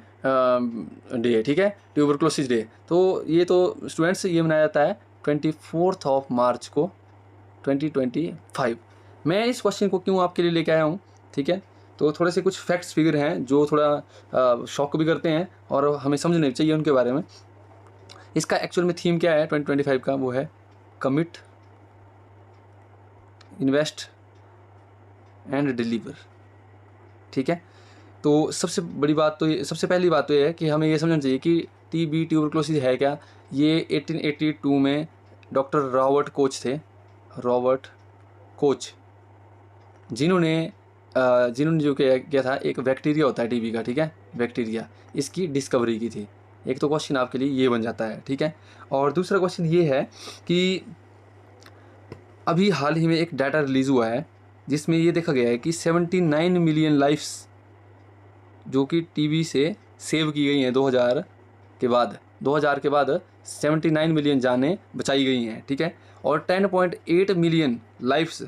डे, ठीक है, ट्यूबरक्लोसिस डे। तो ये तो स्टूडेंट्स ये मनाया जाता है 24 मार्च को 2025। मैं इस क्वेश्चन को क्यों आपके लिए लेके आया हूँ, ठीक है। तो थोड़े से कुछ फैक्ट्स फिगर हैं जो थोड़ा शॉक भी करते हैं और हमें समझना चाहिए उनके बारे में। इसका एक्चुअल में थीम क्या है 2025 का? वो है कमिट, इन्वेस्ट एंड डिलीवर, ठीक है। तो सबसे पहली बात तो ये है कि हमें ये समझना चाहिए कि टीबी ट्यूबरक्लोसिस है क्या। ये 1882 में डॉक्टर रॉबर्ट कोच जिन्होंने जो किया था, एक बैक्टीरिया होता है टीबी का, ठीक है, बैक्टीरिया, इसकी डिस्कवरी की थी। एक तो क्वेश्चन आपके लिए ये बन जाता है, ठीक है। और दूसरा क्वेश्चन ये है कि अभी हाल ही में एक डाटा रिलीज़ हुआ है जिसमें ये देखा गया है कि 79 मिलियन लाइफ्स जो कि टीबी से सेव की गई हैं 2000 के बाद 79 मिलियन जानें बचाई गई हैं, ठीक है। और 10.8 मिलियन लाइफ्स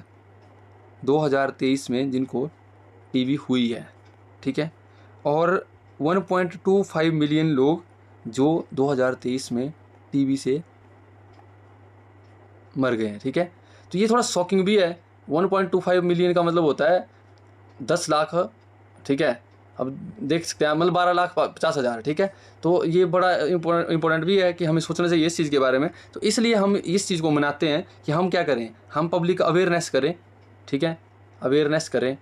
2023 में जिनको टीबी हुई है, ठीक है। और 1.25 मिलियन लोग जो 2023 में टीबी से मर गए हैं, ठीक है। तो ये थोड़ा शॉकिंग भी है। 1.25 मिलियन का मतलब होता है 10 लाख, ठीक है। अब देख सकते हैं मतलब 12,50,000, ठीक है। तो ये बड़ा इम्पोर्टेंट भी है कि हमें सोचना चाहिए इस चीज़ के बारे में। तो इसलिए हम इस चीज़ को मनाते हैं कि हम क्या करें, हम पब्लिक अवेयरनेस करें, ठीक है, अवेयरनेस करें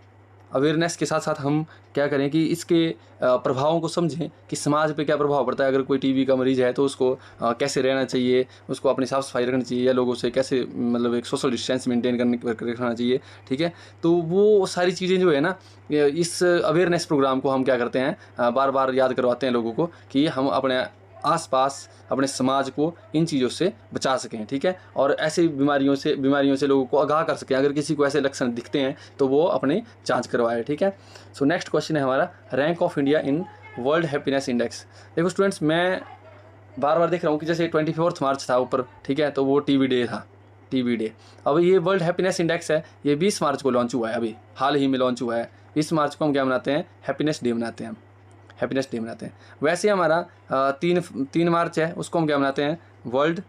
अवेयरनेस के साथ साथ हम क्या करें कि इसके प्रभावों को समझें कि समाज पे क्या प्रभाव पड़ता है। अगर कोई टीबी का मरीज़ है तो उसको कैसे रहना चाहिए, उसको अपनी साफ़ सफाई रखनी चाहिए, या लोगों से कैसे मतलब एक सोशल डिस्टेंस मेंटेन करके रखना चाहिए, ठीक है। तो वो सारी चीज़ें जो है ना, इस अवेयरनेस प्रोग्राम को हम क्या करते हैं, बार बार याद करवाते हैं लोगों को कि हम अपने आसपास अपने समाज को इन चीज़ों से बचा सकें, ठीक है। और ऐसी बीमारियों से लोगों को आगाह कर सकें। अगर किसी को ऐसे लक्षण दिखते हैं तो वो अपनी जांच करवाए, ठीक है। सो नेक्स्ट क्वेश्चन है हमारा, rank of India in world happiness index. देखो स्टूडेंट्स, मैं बार बार देख रहा हूँ कि जैसे 24 मार्च था ऊपर, ठीक है, तो वो टीबी डे था, टीबी डे। अब ये वर्ल्ड हैप्पीनेस इंडेक्स है, ये 20 मार्च को लॉन्च हुआ है, अभी हाल ही में लॉन्च हुआ है। 20 मार्च को हम क्या मनाते हैं, हैप्पीनेस डे मनाते हैं, हम हैप्पीनेस डे मनाते हैं। वैसे हमारा 3 मार्च है, उसको हम क्या मनाते हैं, वर्ल्ड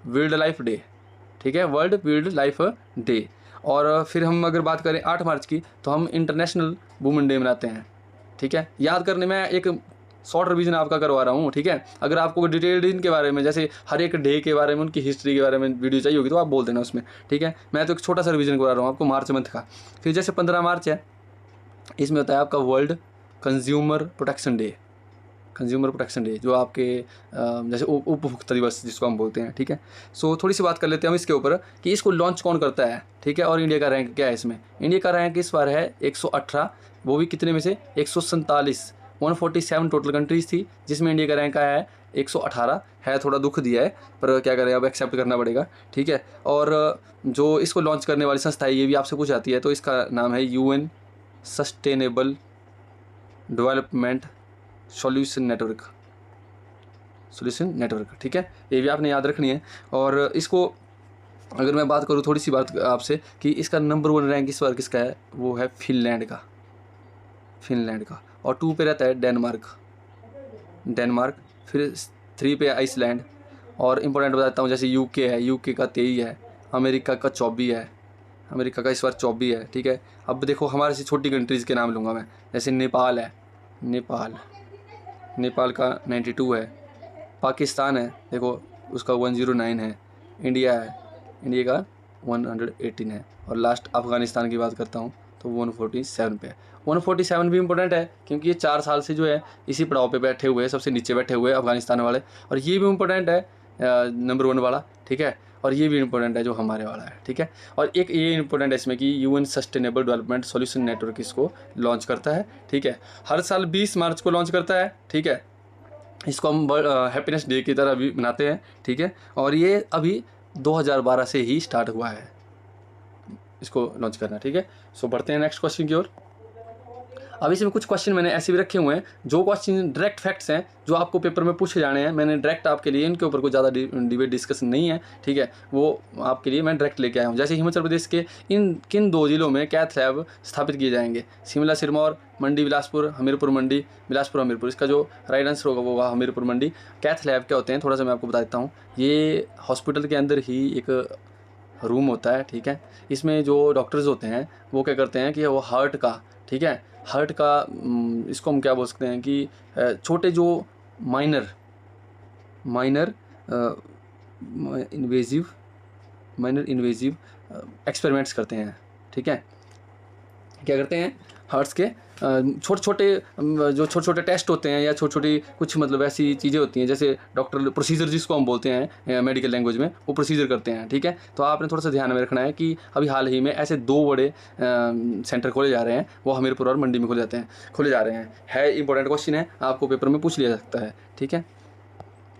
वाइल्ड लाइफ डे, ठीक है, वर्ल्ड वाइल्ड लाइफ डे। और फिर हम अगर बात करें 8 मार्च की, तो हम इंटरनेशनल वुमेन डे मनाते हैं, ठीक है। याद करने में एक शॉर्ट रिवीजन आपका करवा रहा हूँ, ठीक है। अगर आपको डिटेल्ड इनके बारे में, जैसे हर एक डे के बारे में, उनकी हिस्ट्री के बारे में वीडियो चाहिए होगी तो आप बोल देना उसमें, ठीक है। मैं तो एक छोटा सा रिवीजन करवा रहा हूँ आपको मार्च मंथ का। फिर जैसे 15 मार्च है, इसमें होता है आपका world consumer protection day, consumer protection day, जो आपके जैसे उपभोक्ता दिवस जिसको हम बोलते हैं, ठीक है। सो थोड़ी सी बात कर लेते हैं हम इसके ऊपर कि इसको लॉन्च कौन करता है, ठीक है, और इंडिया का रैंक क्या है इसमें। इंडिया का रैंक इस बार है 118, वो भी कितने में से 147, 147 टोटल कंट्रीज़ थी, जिसमें इंडिया का रैंक आया है 118 है। थोड़ा दुख दिया है, पर क्या करें, अब एक्सेप्ट करना पड़ेगा, ठीक है। और जो इसको लॉन्च करने वाली संस्था है, ये भी आपसे पूछ जाती है, तो इसका नाम है UN sustainable development solution network, ठीक है। ये भी आपने याद रखनी है। और इसको अगर मैं बात करूँ थोड़ी सी बात आपसे कि इसका नंबर 1 रैंक इस बार किसका है, वो है फिनलैंड का। और 2 पे रहता है डेनमार्क। फिर 3 पे आइसलैंड। और इम्पोर्टेंट बताता हूँ, जैसे यूके है, यूके का 23 है, अमेरिका का 24 है, अमेरिका का इस बार 24 है, ठीक है। अब देखो हमारे से छोटी कंट्रीज़ के नाम लूँगा मैं, जैसे नेपाल है, नेपाल का 92 है, पाकिस्तान है, देखो उसका 109 है, इंडिया का 118 है, और लास्ट अफ़गानिस्तान की बात करता हूँ तो 147 पे है। 147 भी इम्पोर्टेंट है क्योंकि ये 4 साल से जो है इसी पड़ाव पे बैठे हुए हैं, सबसे नीचे बैठे हुए हैं अफ़गानिस्तान वाले। और ये भी इम्पोर्टेंट है नंबर 1 वाला, ठीक है। और ये भी इम्पोर्टेंट है जो हमारे वाला है, ठीक है। और एक ये इम्पोर्टेंट है इसमें कि UN sustainable development solution network इसको लॉन्च करता है, ठीक है। हर साल 20 मार्च को लॉन्च करता है, ठीक है। इसको हम हैप्पीनेस डे की तरह भी मनाते हैं, ठीक है। और ये अभी 2012 से ही स्टार्ट हुआ है इसको लॉन्च करना, ठीक है। सो बढ़ते हैं नेक्स्ट क्वेश्चन की ओर। अब इसमें कुछ क्वेश्चन मैंने ऐसे भी रखे हुए हैं जो क्वेश्चन डायरेक्ट फैक्ट्स हैं, जो आपको पेपर में पूछे जाने हैं। मैंने डायरेक्ट आपके लिए इनके ऊपर कोई ज़्यादा डिबेट डिस्कशन नहीं है, ठीक है, वो आपके लिए मैं डायरेक्ट लेके आया हूँ। जैसे हिमाचल प्रदेश के किन 2 जिलों में कैथ लैब स्थापित किए जाएंगे, शिमला सिरमौर, मंडी बिलासपुर, हमीरपुर मंडी, बिलासपुर हमीरपुर। इसका जो राइट आंसर होगा वो होगा हमीरपुर मंडी। कैथ लैब क्या होते हैं, थोड़ा सा मैं आपको बता देता हूँ। ये हॉस्पिटल के अंदर ही एक रूम होता है, ठीक है। इसमें जो डॉक्टर्स होते हैं वो क्या करते हैं कि वो हार्ट का, ठीक है, हार्ट का इसको हम क्या बोल सकते हैं कि छोटे जो माइनर इन्वेजिव एक्सपेरिमेंट्स करते हैं, ठीक है। क्या करते हैं, हार्ट्स के छोटे छोटे टेस्ट होते हैं, या छोटी छोटी कुछ मतलब ऐसी चीज़ें होती हैं, जैसे डॉक्टर प्रोसीजर जिसको हम बोलते हैं मेडिकल लैंग्वेज में, वो प्रोसीजर करते हैं, ठीक है। तो आपने थोड़ा सा ध्यान में रखना है कि अभी हाल ही में ऐसे 2 बड़े सेंटर खोले जा रहे हैं, वो हमीरपुर और मंडी में खोले जा रहे हैं। इंपॉर्टेंट क्वेश्चन है, आपको पेपर में पूछ लिया सकता है, ठीक है।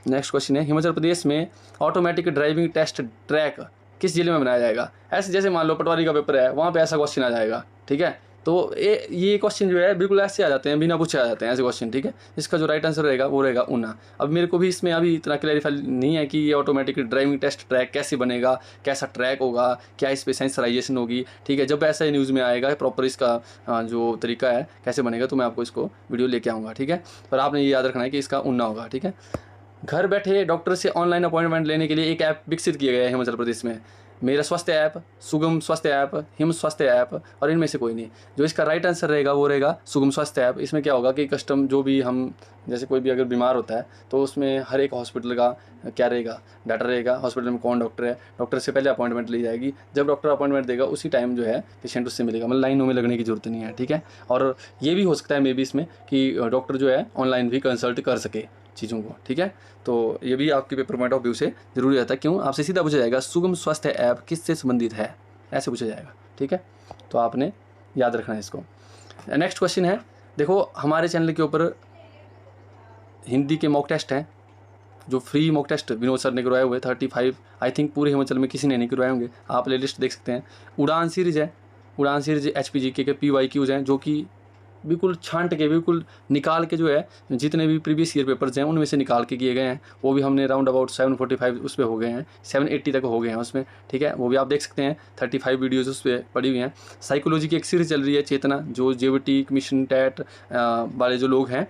नेक्स्ट क्वेश्चन है, हिमाचल प्रदेश में ऑटोमेटिक ड्राइविंग टेस्ट ट्रैक किस जिले में बनाया जाएगा। ऐसे जैसे मान लो पटवारी का पेपर है, वहाँ पे ऐसा क्वेश्चन आ जाएगा, ठीक है। तो ये क्वेश्चन जो है बिल्कुल ऐसे आ जाते हैं, बिना पूछे आ जाते हैं ऐसे क्वेश्चन, ठीक है। इसका जो राइट आंसर रहेगा वो रहेगा ऊना। अब मेरे को भी इसमें अभी इतना क्लैरिफाई नहीं है कि ये ऑटोमेटिक ड्राइविंग टेस्ट ट्रैक कैसे बनेगा, कैसा ट्रैक होगा, क्या इस पर सेंसराइजेशन होगी, ठीक है। जब ऐसा न्यूज़ में आएगा प्रॉपर इसका जो तरीका है कैसे बनेगा, तो मैं आपको इसको वीडियो लेके आऊँगा, ठीक है। पर आपने ये याद रखना है कि इसका ऊना होगा, ठीक है। घर बैठे डॉक्टर से ऑनलाइन अपॉइंटमेंट लेने के लिए एक ऐप विकसित किया गया है हिमाचल प्रदेश में। मेरा स्वास्थ्य ऐप, सुगम स्वास्थ्य ऐप, हिम स्वास्थ्य ऐप, और इनमें से कोई नहीं। जो इसका राइट आंसर रहेगा वो रहेगा सुगम स्वास्थ्य ऐप। इसमें क्या होगा कि कस्टम जो भी हम, जैसे कोई भी अगर बीमार होता है तो उसमें हर एक हॉस्पिटल का क्या रहेगा, डाटा रहेगा, हॉस्पिटल में कौन डॉक्टर है, डॉक्टर से पहले अपॉइंटमेंट ली जाएगी, जब डॉक्टर अपॉइंटमेंट देगा उसी टाइम जो है पेशेंट उससे मिलेगा, मतलब लाइनों में लगने की जरूरत नहीं है, ठीक है। और ये भी हो सकता है मे बी इसमें कि डॉक्टर जो है ऑनलाइन भी कंसल्ट कर सके चीज़ों को, ठीक है। तो ये भी आपके पेपर पॉइंट ऑफ व्यू से जरूरी रहता है। क्यों, आपसे सीधा पूछा जाएगा सुगम स्वास्थ्य ऐप किससे संबंधित है, ऐसे पूछा जाएगा, ठीक है। तो आपने याद रखना है इसको। नेक्स्ट क्वेश्चन है, देखो हमारे चैनल के ऊपर हिंदी के मॉक टेस्ट हैं, जो free mock test Vinod sir ने करवाए हुए 35, आई थिंक पूरे हिमाचल में किसी ने नहीं करवाए होंगे, आप प्ले लिस्ट देख सकते हैं। उड़ान सीरीज है, उड़ान सीरीज HPGK के PYQs हैं, जो कि बिल्कुल छांट के, बिल्कुल निकाल के जो है जितने भी प्रीवियस ईयर पेपर्स हैं उनमें से निकाल के किए गए हैं। वो भी हमने राउंड अबाउट 745 उस पर हो गए हैं, 780 तक हो गए हैं उसमें, ठीक है। वो भी आप देख सकते हैं, 35 वीडियोज़ उस पर पड़ी हुई हैं। साइकोलॉजी की एक सीरीज चल रही है चेतना, जो JVT मिशन टैट वाले जो लोग हैं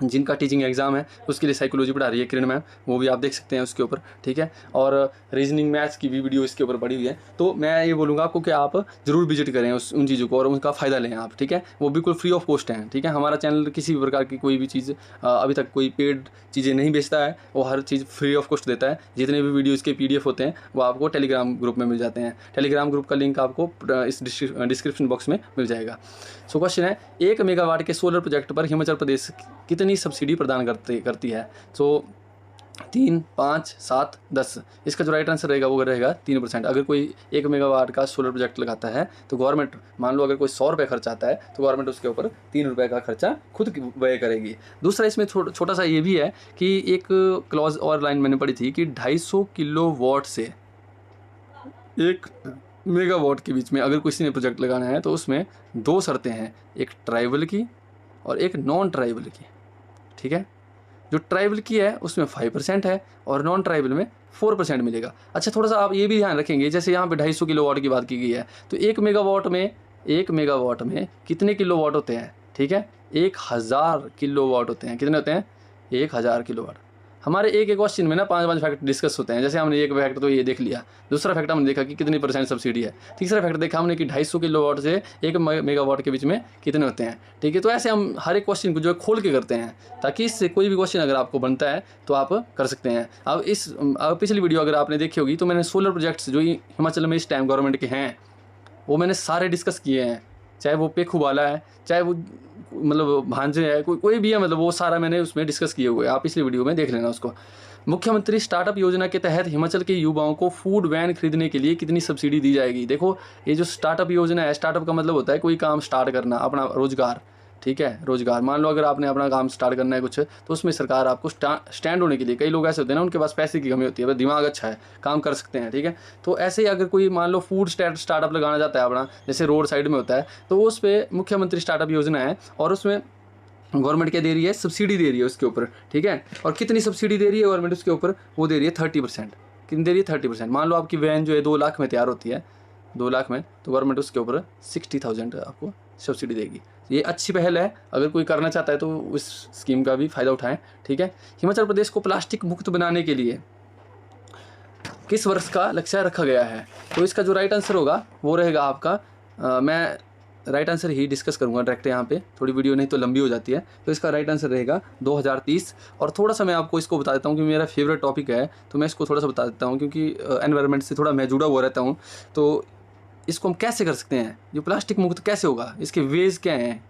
जिनका टीचिंग एग्जाम है उसके लिए साइकोलॉजी पढ़ा रही है किरण मैम, वो भी आप देख सकते हैं उसके ऊपर, ठीक है। और रीजनिंग मैथ्स की भी वीडियो इसके ऊपर पड़ी हुई है। तो मैं ये बोलूँगा आपको कि आप ज़रूर विजिट करें उन चीज़ों को और उनका फ़ायदा लें आप, ठीक है। वो बिल्कुल फ्री ऑफ कॉस्ट हैं, ठीक है। हमारा चैनल किसी भी प्रकार की कोई भी चीज़ अभी तक कोई पेड चीज़ें नहीं बेचता है, वो हर चीज़ फ्री ऑफ कॉस्ट देता है। जितने भी वीडियोज़ के PDF होते हैं वो आपको टेलीग्राम ग्रुप में मिल जाते हैं। टेलीग्राम ग्रुप का लिंक आपको इस डिस्क्रिप्शन बॉक्स में मिल जाएगा। सो क्वेश्चन है, 1 मेगावाट के सोलर प्रोजेक्ट पर हिमाचल प्रदेश कितनी सब्सिडी प्रदान करती है। सो 3, 5, 7, 10, इसका जो राइट आंसर रहेगा वो रहेगा 3%। अगर कोई 1 मेगावाट का सोलर प्रोजेक्ट लगाता है तो गवर्नमेंट, मान लो अगर कोई 100 रुपये खर्च आता है तो गवर्नमेंट उसके ऊपर 3 रुपये का खर्चा खुद व्यय करेगी। दूसरा इसमें छोटा सा ये भी है कि एक क्लॉज और लाइन मैंने पढ़ी थी कि 250 किलोवाट से 1 मेगावाट के बीच में अगर किसी ने प्रोजेक्ट लगाना है तो उसमें 2 शर्तें हैं, एक ट्राइबल की और एक नॉन ट्राइबल की, ठीक है। जो ट्राइबल की है उसमें 5% है और नॉन ट्राइबल में 4% मिलेगा। अच्छा, थोड़ा सा आप ये भी ध्यान रखेंगे, जैसे यहाँ पे 250 किलोवाट की बात की गई है तो 1 मेगावाट में कितने किलोवाट होते हैं, ठीक है। 1000 किलोवाट होते हैं। कितने होते हैं? 1000 किलोवाट। हमारे एक क्वेश्चन में ना 5 फैक्ट डिस्कस होते हैं। जैसे हमने एक फैक्ट तो ये देख लिया, दूसरा फैक्ट हमने देखा कि कितनी % सब्सिडी है, तीसरा फैक्ट देखा हमने कि 250 किलोवाट से 1 मेगावाट के बीच में कितने होते हैं, ठीक है। तो ऐसे हम हर एक क्वेश्चन को जो है खोल के करते हैं ताकि इससे कोई भी क्वेश्चन अगर आपको बनता है तो आप कर सकते हैं। अब पिछली वीडियो अगर आपने देखी होगी तो मैंने सोलर प्रोजेक्ट्स जो हिमाचल में इस टाइम गवर्नमेंट के हैं वो मैंने सारे डिस्कस किए हैं, चाहे वो पेखू वाला है, चाहे वो मतलब भांजे है, कोई भी है, मतलब वो सारा मैंने उसमें डिस्कस किए हुए हैं। आप पिछली वीडियो में देख लेना उसको। मुख्यमंत्री स्टार्टअप योजना के तहत हिमाचल के युवाओं को फूड वैन खरीदने के लिए कितनी सब्सिडी दी जाएगी। देखो, ये जो स्टार्टअप योजना है, स्टार्टअप का मतलब होता है कोई काम स्टार्ट करना, अपना रोजगार, ठीक है, रोजगार। मान लो अगर आपने अपना काम स्टार्ट करना है कुछ, तो उसमें सरकार आपको स्टैंड होने के लिए, कई लोग ऐसे होते हैं ना उनके पास पैसे की कमी होती है, दिमाग अच्छा है, काम कर सकते हैं, ठीक है। तो ऐसे ही अगर कोई मान लो फूड स्टार्टअप लगाना चाहता है अपना, जैसे रोड साइड में होता है, तो उस पर मुख्यमंत्री स्टार्टअप योजना है और उसमें गवर्नमेंट क्या दे रही है, सब्सिडी दे रही है उसके ऊपर, ठीक है। और कितनी सब्सिडी दे रही है गवर्नमेंट उसके ऊपर, वो दे रही है 30%। कितनी दे रही है? 30%। मान लो आपकी वैन जो है 2 लाख में तैयार होती है, 2 लाख में, तो गवर्नमेंट उसके ऊपर 60,000 आपको सब्सिडी देगी। ये अच्छी पहल है, अगर कोई करना चाहता है तो उस स्कीम का भी फ़ायदा उठाएं, ठीक है। हिमाचल प्रदेश को प्लास्टिक मुक्त बनाने के लिए किस वर्ष का लक्ष्य रखा गया है। तो इसका जो राइट आंसर होगा वो रहेगा आपका, मैं राइट आंसर ही डिस्कस करूंगा डायरेक्ट यहाँ पे, थोड़ी वीडियो नहीं तो लंबी हो जाती है। तो इसका राइट आंसर रहेगा 2030। और थोड़ा सा मैं आपको इसको बता देता हूँ क्योंकि मेरा फेवरेट टॉपिक है, तो मैं इसको थोड़ा सा बता देता हूँ क्योंकि एनवायरनमेंट से थोड़ा मैं जुड़ा हुआ रहता हूँ। तो इसको हम कैसे कर सकते हैं, जो प्लास्टिक मुक्त कैसे होगा, इसके वेज क्या हैं,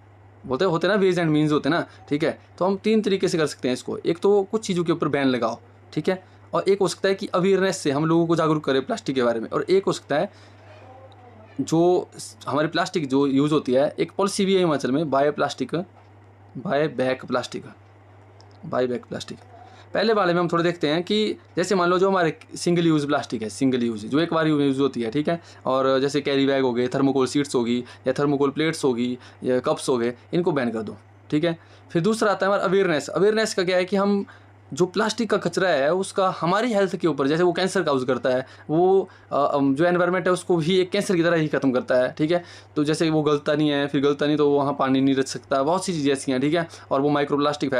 होते ना वेज एंड मीन्स होते ना, ठीक है। तो हम 3 तरीके से कर सकते हैं इसको। एक तो कुछ चीज़ों के ऊपर बैन लगाओ, ठीक है। और एक हो सकता है कि अवेयरनेस से हम लोगों को जागरूक करें प्लास्टिक के बारे में। और एक हो सकता है जो हमारी प्लास्टिक जो यूज़ होती है, एक पॉलिसी भी है हिमाचल में, बाय बैक प्लास्टिक। पहले वाले में हम थोड़ा देखते हैं कि जैसे मान लो जो हमारे सिंगल यूज़ प्लास्टिक है, सिंगल यूज़ जो एक बार यूज़ होती है, ठीक है। और जैसे कैरी बैग हो गए, थर्मोकोल सीट्स होगी या थर्मोकोल प्लेट्स होगी या कप्स हो गए, इनको बैन कर दो, ठीक है। फिर दूसरा आता है हमारा अवेयरनेस। अवेयरनेस का क्या है कि हम जो प्लास्टिक का कचरा है उसका हमारी हेल्थ के ऊपर, जैसे वो कैंसर काउज करता है, वो जो एनवायरनमेंट है उसको भी एक कैंसर की तरह ही ख़त्म करता है, ठीक है। तो जैसे वो गलता नहीं है, फिर गलता नहीं तो वहाँ पानी नहीं रच सकता, बहुत सी चीज़ें ऐसी हैं, ठीक है। और वो माइक्रो प्लास्टिक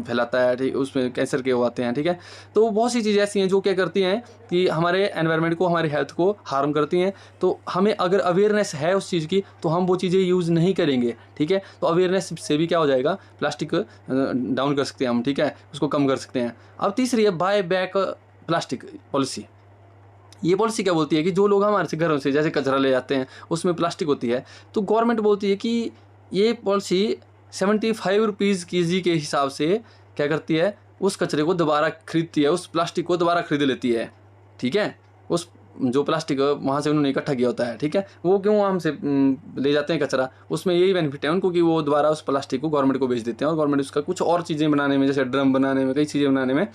फैलाता है, ठीक, उसमें कैंसर के वो आते हैं, ठीक है। तो बहुत सी चीज़ें ऐसी हैं जो क्या करती हैं कि हमारे एनवायरनमेंट को, हमारी हेल्थ को हार्म करती हैं। तो हमें अगर अवेयरनेस है उस चीज़ की तो हम वो चीज़ें यूज़ नहीं करेंगे, ठीक है। तो अवेयरनेस से भी क्या हो जाएगा, प्लास्टिक डाउन कर सकते हैं हम, ठीक है, उसको कम कर सकते हैं। अब तीसरी है बाय बैक प्लास्टिक पॉलिसी। ये पॉलिसी क्या बोलती है कि जो लोग हमारे से घरों से जैसे कचरा ले जाते हैं उसमें प्लास्टिक होती है, तो गवर्नमेंट बोलती है कि ये पॉलिसी 75 रुपीज़ केजी के हिसाब से क्या करती है, उस कचरे को दोबारा खरीदती है, उस प्लास्टिक को दोबारा खरीद लेती है, ठीक है। उस जो प्लास्टिक वहाँ से उन्होंने इकट्ठा किया होता है, ठीक है, वो क्यों हमसे ले जाते हैं कचरा, उसमें यही बेनिफिट है उनको कि वो दोबारा उस प्लास्टिक को गवर्नमेंट को बेच देते हैं और गवर्नमेंट उसका कुछ और चीज़ें बनाने में, जैसे ड्रम बनाने में, कई चीज़ें बनाने में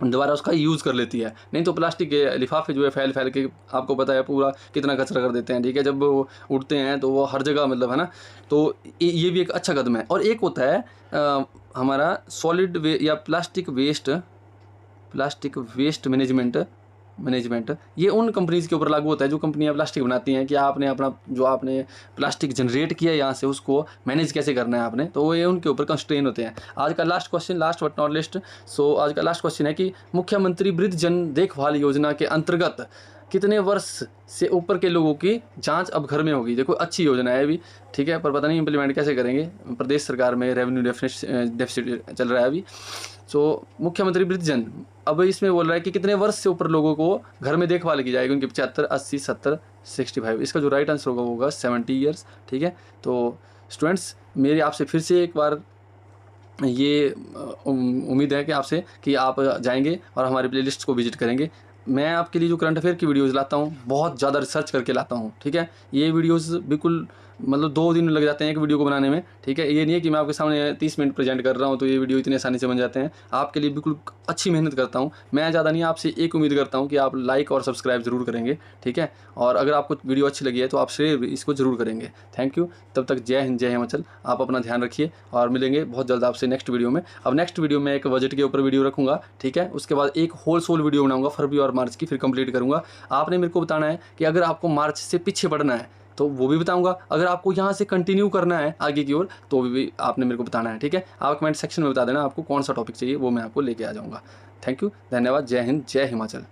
दोबारा उसका यूज़ कर लेती है। नहीं तो प्लास्टिक के लिफाफे जो है फैल फैल के आपको पता है पूरा कितना कचरा कर देते हैं, ठीक है। जब वो उड़ते हैं तो वो हर जगह मतलब है ना, तो ये भी एक अच्छा कदम है। और एक होता है हमारा सॉलिड या प्लास्टिक वेस्ट मैनेजमेंट। ये उन कंपनीज़ के ऊपर लागू होता है जो कंपनियां प्लास्टिक बनाती हैं कि आपने अपना जो आपने प्लास्टिक जनरेट किया यहाँ से उसको मैनेज कैसे करना है आपने, तो ये उनके ऊपर कंस्ट्रेन होते हैं। आज का last question, last but not least, so आज का लास्ट क्वेश्चन है कि मुख्यमंत्री वृद्ध जन देखभाल योजना के अंतर्गत कितने वर्ष से ऊपर के लोगों की जांच अब घर में होगी। देखो अच्छी योजना है अभी, ठीक है, पर पता नहीं इम्प्लीमेंट कैसे करेंगे, प्रदेश सरकार में रेवेन्यू डेफिसिट चल रहा है अभी। सो मुख्यमंत्री वृद्ध जन, अब इसमें बोल रहा है कि कितने वर्ष से ऊपर लोगों को घर में देखभाल की जाएगी, उनकी 75, 80, 70, 65। इसका जो राइट आंसर होगा 70 ईयर्स, ठीक है। तो स्टूडेंट्स मेरी आपसे फिर से एक बार ये उम्मीद है कि आपसे कि आप जाएंगे और हमारे प्लेलिस्ट को विजिट करेंगे। मैं आपके लिए जो करंट अफेयर की वीडियोज़ लाता हूँ बहुत ज़्यादा रिसर्च करके लाता हूँ, ठीक है। ये वीडियोज़ बिल्कुल मतलब 2 दिन लग जाते हैं एक वीडियो को बनाने में, ठीक है। ये नहीं है कि मैं आपके सामने 30 मिनट प्रेजेंट कर रहा हूँ तो ये वीडियो इतनी आसानी से बन जाते हैं। आपके लिए बिल्कुल अच्छी मेहनत करता हूँ मैं, ज़्यादा नहीं, आपसे एक उम्मीद करता हूँ कि आप लाइक और सब्सक्राइब ज़रूर करेंगे, ठीक है। और अगर आपको वीडियो अच्छी लगी है तो आप शेयर इसको ज़रूर करेंगे। Thank you. तब तक जय हिंद, जय हिमाचल। आप अपना ध्यान रखिए और मिलेंगे बहुत जल्द आपसे नेक्स्ट वीडियो में। अब नेक्स्ट वीडियो में एक बजट के ऊपर वीडियो रखूँगा, ठीक है। उसके बाद एक होल सोल वीडियो बनाऊँगा फरवरी और मार्च की, फिर कंप्लीट करूँगा। आपने मेरे को बताना है कि अगर आपको मार्च से पीछे पढ़ना है तो वो भी बताऊंगा, अगर आपको यहाँ से कंटिन्यू करना है आगे की ओर तो भी आपने मेरे को बताना है, ठीक है। आप कमेंट सेक्शन में बता देना आपको कौन सा टॉपिक चाहिए, वो मैं आपको लेके आ जाऊँगा। थैंक यू, धन्यवाद, जय हिंद, जय हिमाचल।